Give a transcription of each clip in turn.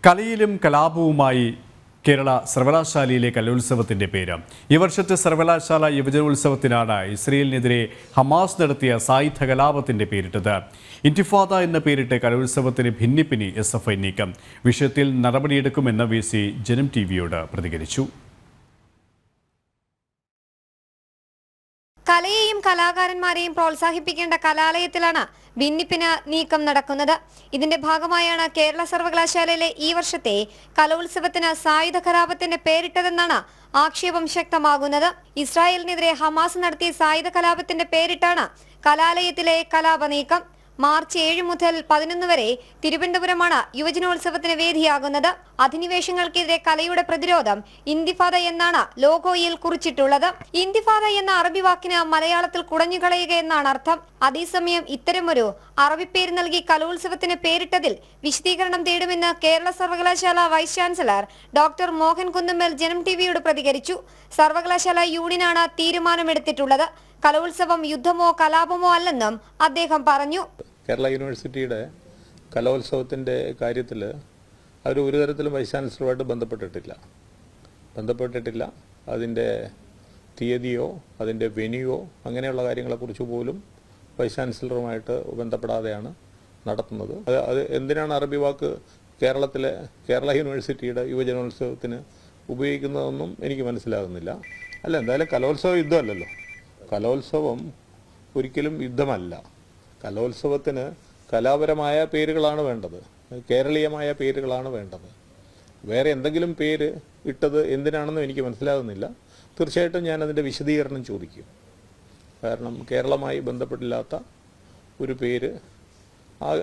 കലയിലും കലാപവുമായി കേരള സർവകലാശാലയിലെ കലോത്സവത്തിന്റെ പേര്. ഈ വർഷത്തെ സർവകലാശാല യുവജനോത്സവത്തിനാണ് ഇസ്രയേലിനെതിരെ ഹമാസ് നടത്തിയ സായുധ കലാപത്തിന്റെ പേരിട്ടത്. ഇന്തിഫാദ എന്ന പേരിട്ട് കലോത്സവത്തിന് ഭിന്നിപ്പിന് SFI നീക്കം. വിഷയത്തിൽ നടപടിയെടുക്കുമെന്ന് VC ജനം TVയോട് പ്രതികരിച്ചു. കലയെയും കലാകാരന്മാരെയും പ്രോത്സാഹിപ്പിക്കേണ്ട കലാലയത്തിലാണ് ഭിന്നിപ്പിന് നീക്കം നടക്കുന്നത്. ഇതിന്റെ ഭാഗമായാണ് കേരള സർവകലാശാലയിലെ ഈ വർഷത്തെ കലോത്സവത്തിന് സായുധ കലാപത്തിന്റെ പേരിട്ടതെന്നാണ് ആക്ഷേപം ശക്തമാകുന്നത്. ഇസ്രായേലിനെതിരെ ഹമാസ് നടത്തിയ സായുധ കലാപത്തിന്റെ പേരിട്ടാണ് കലാലയത്തിലെ കലാപ നീക്കം. മാർച്ച് 7 മുതൽ 11 വരെ തിരുവനന്തപുരമാണ് യുവജനോത്സവത്തിന് വേദിയാകുന്നത്. അധിനിവേശങ്ങൾക്കെതിരെ കലയുടെ പ്രതിരോധം ഇന്തിഫാദ എന്നാണ് ലോഗോയിൽ കുറിച്ചിട്ടുള്ളത്. ഇന്തിഫാദ എന്ന അറബി വാക്കിന് മലയാളത്തിൽ കുടഞ്ഞുകളയുക എന്നാണ് അർത്ഥം. അതേസമയം ഇത്തരമൊരു അറബി പേര് നൽകി കലോത്സവത്തിന് പേരിട്ടതിൽ വിശദീകരണം തേടുമെന്ന് കേരള സർവകലാശാല vice chancellor doctor Mohan Kunnummal Janam TVയോട് പ്രതികരിച്ചു. സർവകലാശാല യൂണിയനാണ് തീരുമാനമെടുത്തിട്ടുള്ളത്. കലോത്സവം യുദ്ധമോ കലാപമോ അല്ലെന്നും അദ്ദേഹം പറഞ്ഞു. കേരള യൂണിവേഴ്സിറ്റിയുടെ കലോത്സവത്തിൻ്റെ കാര്യത്തിൽ അവർ ഒരു തരത്തിലും വൈസ് ചാൻസലറുമായിട്ട് ബന്ധപ്പെട്ടിട്ടില്ല. അതിൻ്റെ തീയതിയോ അതിൻ്റെ വെന്യൂയോ അങ്ങനെയുള്ള കാര്യങ്ങളെക്കുറിച്ച് പോലും വൈസ് ചാൻസലറുമായിട്ട് ബന്ധപ്പെടാതെയാണ് നടത്തുന്നത്. അത് എന്തിനാണ് അറബി വാക്ക് കേരള യൂണിവേഴ്സിറ്റിയുടെ യുവജനോത്സവത്തിന് ഉപയോഗിക്കുന്നതെന്നും എനിക്ക് മനസ്സിലാകുന്നില്ല. എന്തായാലും കലോത്സവം യുദ്ധമല്ലല്ലോ. കലോത്സവം ഒരിക്കലും യുദ്ധമല്ല. കലോത്സവത്തിന് കലാപരമായ പേരുകളാണ് വേണ്ടത്, കേരളീയമായ പേരുകളാണ് വേണ്ടത്. വേറെ എന്തെങ്കിലും പേര് ഇട്ടത് എന്തിനാണെന്നും എനിക്ക് മനസ്സിലാകുന്നില്ല. തീർച്ചയായിട്ടും ഞാൻ അതിൻ്റെ വിശദീകരണം ചോദിക്കും. കാരണം കേരളമായി ബന്ധപ്പെട്ടില്ലാത്ത ഒരു പേര്,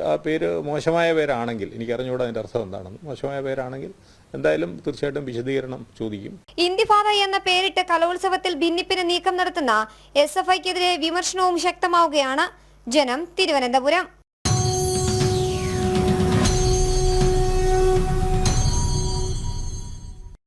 ആ പേര് മോശമായ പേരാണെങ്കിൽ, എനിക്കറിഞ്ഞുകൂടാ അതിൻ്റെ അർത്ഥം എന്താണെന്ന്. മോശമായ പേരാണെങ്കിൽ എന്തായാലും തീർച്ചയായിട്ടും വിശദീകരണം ചോദിക്കും. ഇന്തിഫാദ എന്ന പേരിട്ട് കലോത്സവത്തിൽ ഭിന്നിപ്പിന് നീക്കം നടത്തുന്ന SFIക്കെതിരെ വിമർശനവും ശക്തമാവുകയാണ്. ജനം, തിരുവനന്തപുരം.